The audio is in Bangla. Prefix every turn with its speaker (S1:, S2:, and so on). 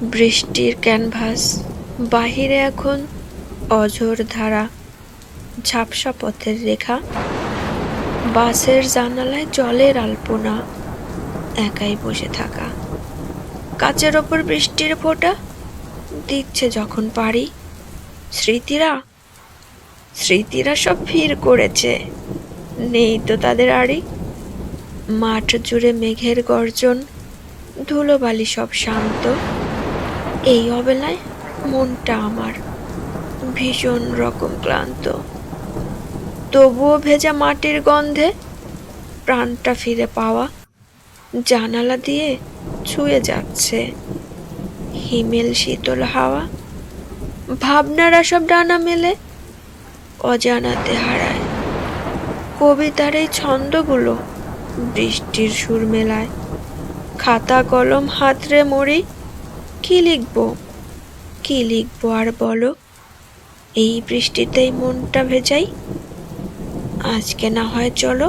S1: বৃষ্টির ক্যানভাস, বাহিরে এখন অঝোর ধারা, ঝাপসা পথের রেখা, বাসের জানালায় জলের আলপনা, একাই বসে থাকা, কাচের ওপর বৃষ্টির ফোঁটা দিচ্ছে যখন পারি। স্মৃতিরা স্মৃতিরা সব ভিড় করেছে, নেই তো তাদের আড়ি। মাঠ জুড়ে মেঘের গর্জন, ধুলোবালি সব শান্ত। এই অবেলায় মনটা আমার ভীষণ রকম ক্লান্ত, তবুও ভেজা মাটির গন্ধে প্রাণটা ফিরে পাওয়া। জানালা দিয়ে ছুঁয়ে যাচ্ছে হিমেল শীতল হাওয়া, ভাবনারা সব ডানা মেলে অজানাতে হারায়। কবিতার এই ছন্দগুলো বৃষ্টির সুর মেলায়, খাতা কলম হাতড়ে মরি। কি লিখবো কি লিখবো আর বলো, এই বৃষ্টিতেই মনটা ভেজাই। আজকে না হয় চলো